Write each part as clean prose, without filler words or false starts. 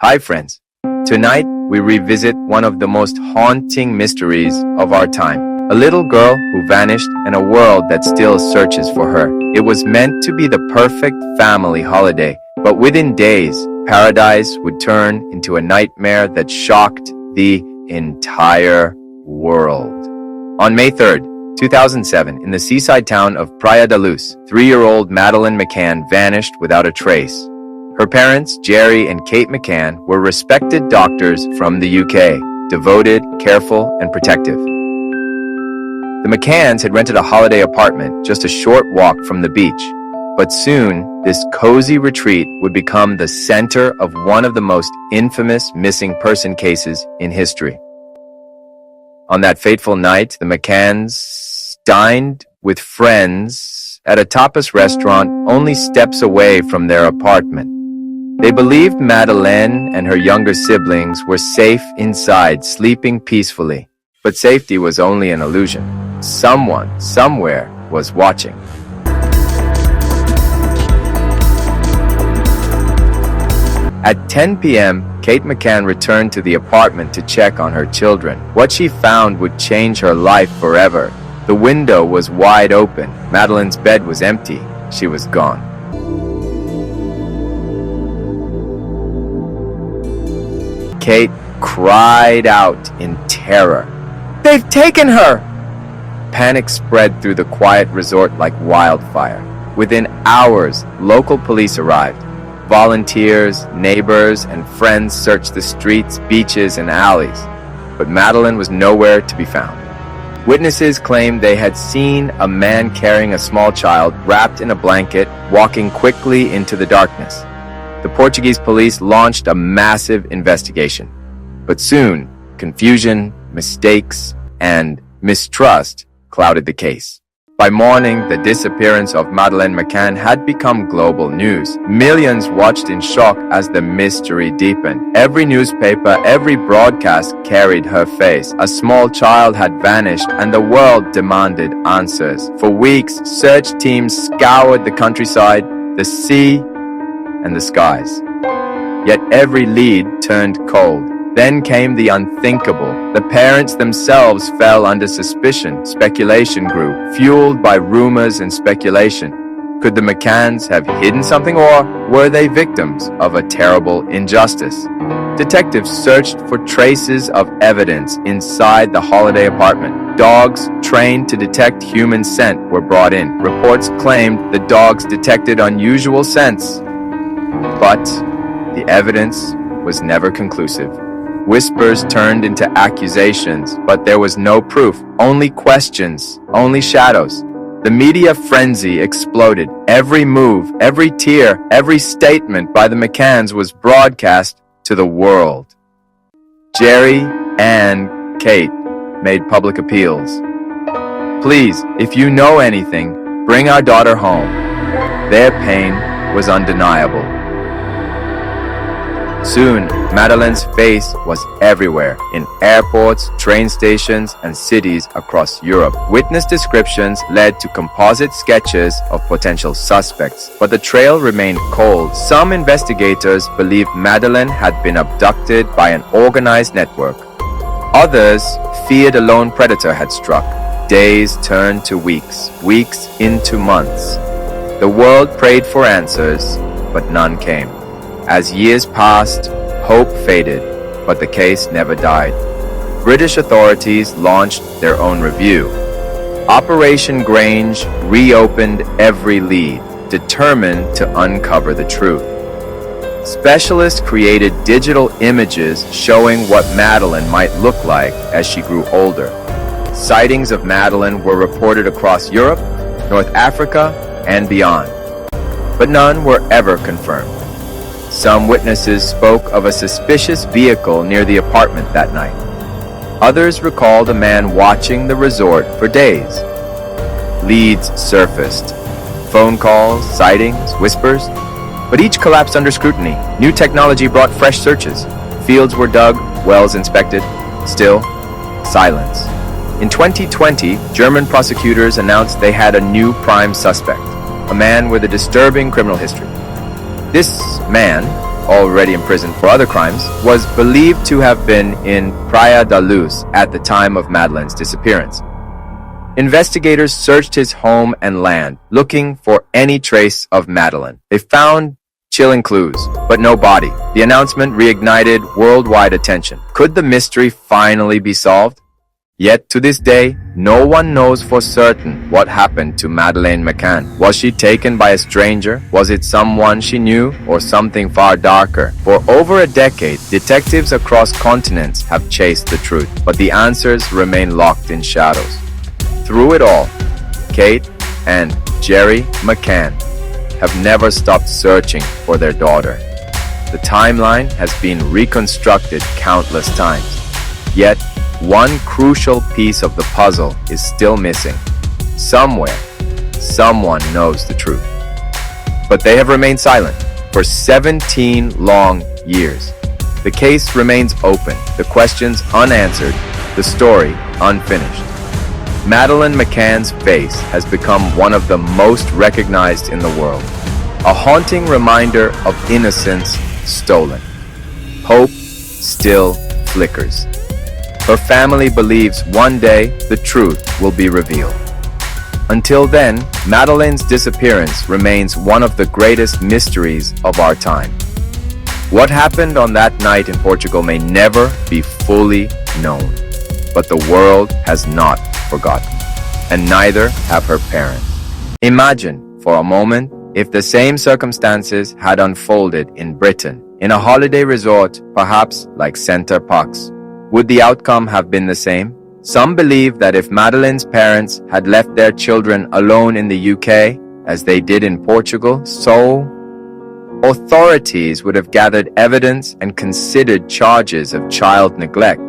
Hi friends. Tonight we revisit one of the most haunting mysteries of our time. A little girl who vanished and a world that still searches for her. It was meant to be the perfect family holiday, but within days, paradise would turn into a nightmare that shocked the entire world. On May 3rd, 2007, in the seaside town of Praia da Luz, 3-year-old Madeleine McCann vanished without a trace. Her parents, Jerry and Kate McCann, were respected doctors from the UK, devoted, careful, and protective. The McCanns had rented a holiday apartment just a short walk from the beach, but soon this cozy retreat would become the center of one of the most infamous missing person cases in history. On that fateful night, the McCanns dined with friends at a tapas restaurant only steps away from their apartment. They believed Madeleine and her younger siblings were safe inside, sleeping peacefully. But safety was only an illusion. Someone, somewhere, was watching. At 10 p.m., Kate McCann returned to the apartment to check on her children. What she found would change her life forever. The window was wide open. Madeleine's bed was empty. She was gone. Kate cried out in terror. "They've taken her!" Panic spread through the quiet resort like wildfire. Within hours, local police arrived. Volunteers, neighbors, and friends searched the streets, beaches, and alleys. But Madeleine was nowhere to be found. Witnesses claimed they had seen a man carrying a small child wrapped in a blanket, walking quickly into the darkness. The Portuguese police launched a massive investigation. But soon, confusion, mistakes, and mistrust clouded the case. By morning, the disappearance of Madeleine McCann had become global news. Millions watched in shock as the mystery deepened. Every newspaper, every broadcast carried her face. A small child had vanished, and the world demanded answers. For weeks, search teams scoured the countryside, the sea, and the skies. Yet every lead turned cold. Then came the unthinkable. The parents themselves fell under suspicion. Speculation grew, fueled by rumors and speculation. Could the McCanns have hidden something, or were they victims of a terrible injustice? Detectives searched for traces of evidence inside the holiday apartment. Dogs trained to detect human scent were brought in. Reports claimed the dogs detected unusual scents. But the evidence was never conclusive. Whispers turned into accusations, but there was no proof. Only questions, only shadows. The media frenzy exploded. Every move, every tear, every statement by the McCanns was broadcast to the world. Jerry and Kate made public appeals. "Please, if you know anything, bring our daughter home." Their pain was undeniable. Soon, Madeleine's face was everywhere, in airports, train stations, and cities across Europe. Witness descriptions led to composite sketches of potential suspects, but the trail remained cold. Some investigators believed Madeleine had been abducted by an organized network. Others feared a lone predator had struck. Days turned to weeks, weeks into months. The world prayed for answers, but none came. As years passed, hope faded, but the case never died. British authorities launched their own review. Operation Grange reopened every lead, determined to uncover the truth. Specialists created digital images showing what Madeleine might look like as she grew older. Sightings of Madeleine were reported across Europe, North Africa, and beyond, but none were ever confirmed. Some witnesses spoke of a suspicious vehicle near the apartment that night. Others recalled a man watching the resort for days. Leads surfaced. Phone calls, sightings, whispers. But each collapsed under scrutiny. New technology brought fresh searches. Fields were dug, wells inspected. Still, silence. In 2020, German prosecutors announced they had a new prime suspect, a man with a disturbing criminal history. This man, already imprisoned for other crimes, was believed to have been in Praia da Luz at the time of Madeleine's disappearance. Investigators searched his home and land, looking for any trace of Madeleine. They found chilling clues, but no body. The announcement reignited worldwide attention. Could the mystery finally be solved? Yet to this day, no one knows for certain what happened to Madeleine McCann. Was she taken by a stranger? Was it someone she knew, or something far darker? For over a decade, detectives across continents have chased the truth, but the answers remain locked in shadows. Through it all, Kate and Jerry McCann have never stopped searching for their daughter. The timeline has been reconstructed countless times, yet one crucial piece of the puzzle is still missing. Somewhere, someone knows the truth. But they have remained silent for 17 long years. The case remains open, the questions unanswered, the story unfinished. Madeleine McCann's face has become one of the most recognized in the world. A haunting reminder of innocence stolen. Hope still flickers. Her family believes one day the truth will be revealed. Until then, Madeleine's disappearance remains one of the greatest mysteries of our time. What happened on that night in Portugal may never be fully known, but the world has not forgotten, and neither have her parents. Imagine, for a moment, if the same circumstances had unfolded in Britain, in a holiday resort, perhaps like Center Parcs. Would the outcome have been the same? Some believe that if Madeleine's parents had left their children alone in the UK, as they did in Portugal, so authorities would have gathered evidence and considered charges of child neglect.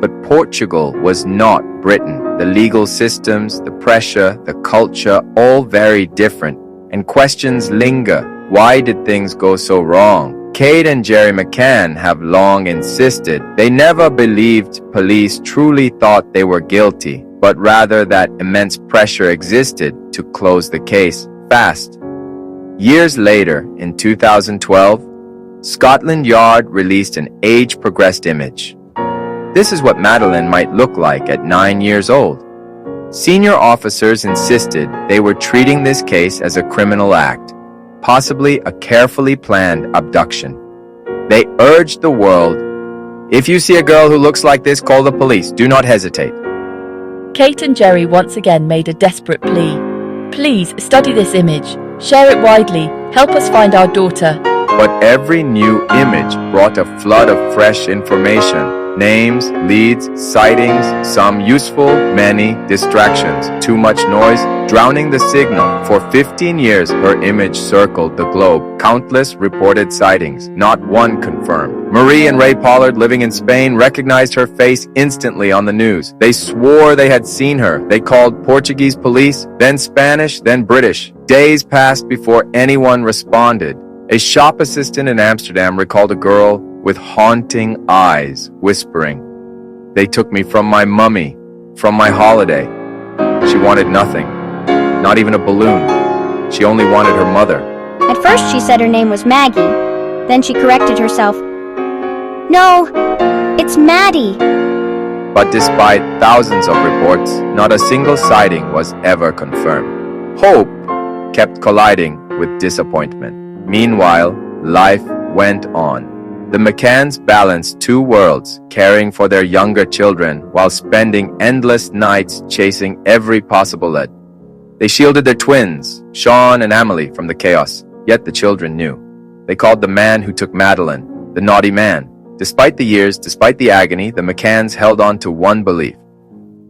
But Portugal was not Britain. The legal systems, the pressure, the culture, all very different, and questions linger. Why did things go so wrong? Kate and Jerry McCann have long insisted they never believed police truly thought they were guilty, but rather that immense pressure existed to close the case fast. Years later, in 2012, Scotland Yard released an age-progressed image. This is what Madeleine might look like at 9 years old. Senior officers insisted they were treating this case as a criminal act, possibly a carefully planned abduction. They urged the world, if you see a girl who looks like this, call the police. Do not hesitate. Kate and Jerry once again made a desperate plea. Please study this image. Share it widely. Help us find our daughter. But every new image brought a flood of fresh information. Names, leads, sightings, some useful, many distractions. Too much noise, drowning the signal. For 15 years, her image circled the globe. Countless reported sightings, not one confirmed. Marie and Ray Pollard, living in Spain, recognized her face instantly on the news. They swore they had seen her. They called Portuguese police, then Spanish, then British. Days passed before anyone responded. A shop assistant in Amsterdam recalled a girl with haunting eyes, whispering, "They took me from my mummy, from my holiday." She wanted nothing, not even a balloon. She only wanted her mother. At first she said her name was Maggie. Then she corrected herself. No, it's Maddie. But despite thousands of reports, not a single sighting was ever confirmed. Hope kept colliding with disappointment. Meanwhile, life went on. The McCanns balanced two worlds, caring for their younger children while spending endless nights chasing every possible lead. They shielded their twins, Sean and Amelie, from the chaos, yet the children knew. They called the man who took Madeleine the naughty man. Despite the years, despite the agony, the McCanns held on to one belief.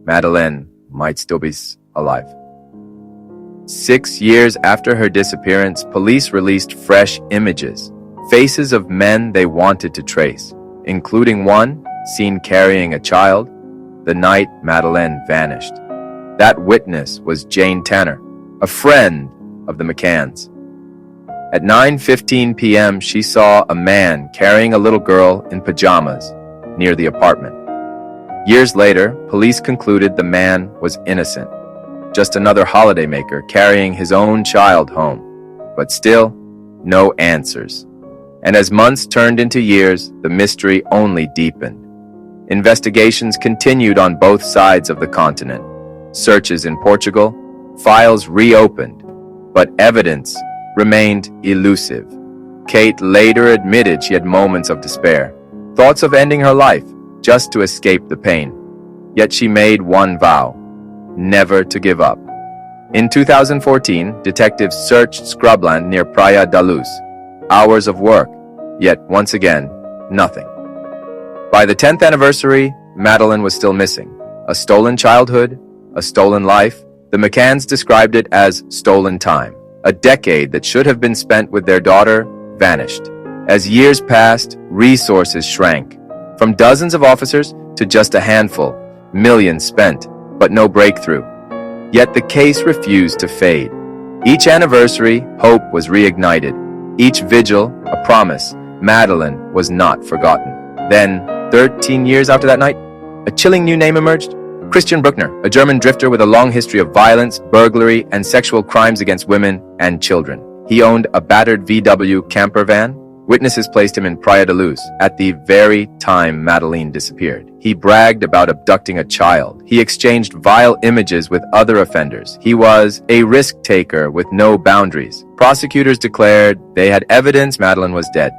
Madeleine might still be alive. 6 years after her disappearance, police released fresh images. Faces of men they wanted to trace, including one seen carrying a child the night Madeleine vanished. That witness was Jane Tanner, a friend of the McCanns. At 9:15 p.m., she saw a man carrying a little girl in pajamas near the apartment. Years later, police concluded the man was innocent, just another holidaymaker carrying his own child home. But still, no answers. And as months turned into years, the mystery only deepened. Investigations continued on both sides of the continent. Searches in Portugal, files reopened, but evidence remained elusive. Kate later admitted she had moments of despair, thoughts of ending her life just to escape the pain. Yet she made one vow: never to give up. In 2014, detectives searched scrubland near Praia da Luz. Hours of work, yet once again, nothing. By the 10th anniversary, Madeleine was still missing. A stolen childhood, a stolen life. The McCanns described it as stolen time. A decade that should have been spent with their daughter vanished. As years passed, resources shrank. From dozens of officers to just a handful, millions spent, but no breakthrough. Yet the case refused to fade. Each anniversary, hope was reignited. Each vigil, a promise. Madeleine was not forgotten. Then, 13 years after that night, a chilling new name emerged. Christian Bruckner, a German drifter with a long history of violence, burglary, and sexual crimes against women and children. He owned a battered VW camper van. Witnesses placed him in Praia da Luz at the very time Madeleine disappeared. He bragged about abducting a child. He exchanged vile images with other offenders. He was a risk-taker with no boundaries. Prosecutors declared they had evidence Madeleine was dead,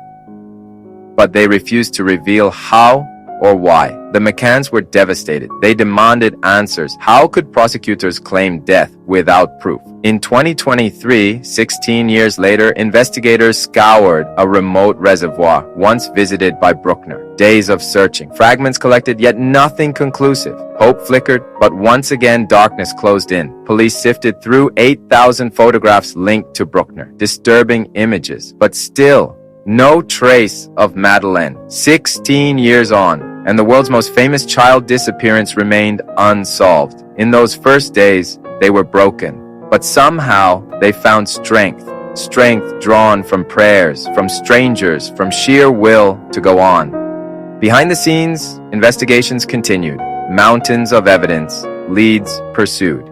but they refused to reveal how or why. The McCanns were devastated. They demanded answers. How could prosecutors claim death without proof? In 2023, 16 years later, investigators scoured a remote reservoir once visited by Bruckner. Days of searching. Fragments collected, yet nothing conclusive. Hope flickered, but once again darkness closed in. Police sifted through 8,000 photographs linked to Bruckner. Disturbing images, but still no trace of Madeleine. 16 years on, and the world's most famous child disappearance remained unsolved. In those first days, they were broken, but somehow they found strength drawn from prayers, from strangers, from sheer will to go on. Behind the scenes, investigations continued. Mountains of evidence, leads pursued.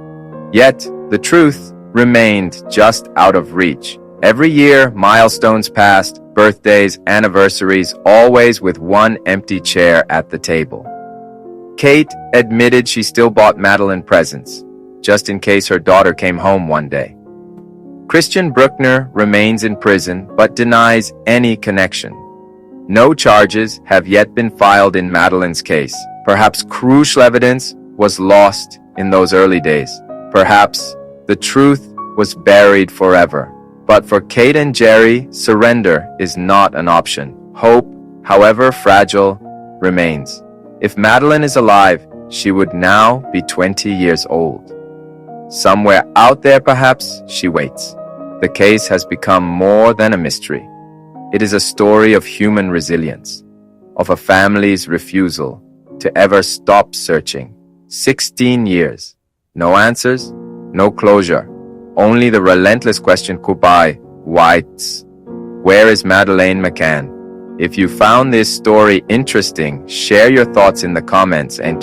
Yet, the truth remained just out of reach. Every year, milestones passed, birthdays, anniversaries, always with one empty chair at the table. Kate admitted she still bought Madeleine presents, just in case her daughter came home one day. Christian Bruckner remains in prison, but denies any connection. No charges have yet been filed in Madeleine's case. Perhaps crucial evidence was lost in those early days. Perhaps the truth was buried forever. But for Kate and Jerry, surrender is not an option. Hope, however fragile, remains. If Madeleine is alive, she would now be 20 years old. Somewhere out there, perhaps, she waits. The case has become more than a mystery. It is a story of human resilience, of a family's refusal to ever stop searching. 16 years. No answers, no closure. Only the relentless question, Kubai, Whites. Where is Madeleine McCann? If you found this story interesting, share your thoughts in the comments and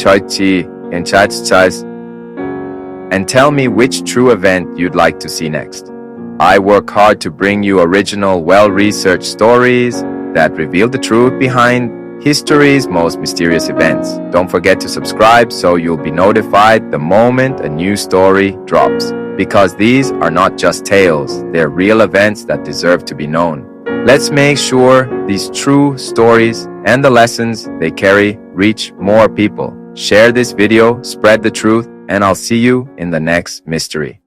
tell me which true event you'd like to see next. I work hard to bring you original, well-researched stories that reveal the truth behind history's most mysterious events. Don't forget to subscribe so you'll be notified the moment a new story drops. Because these are not just tales, they're real events that deserve to be known. Let's make sure these true stories and the lessons they carry reach more people. Share this video, spread the truth, and I'll see you in the next mystery.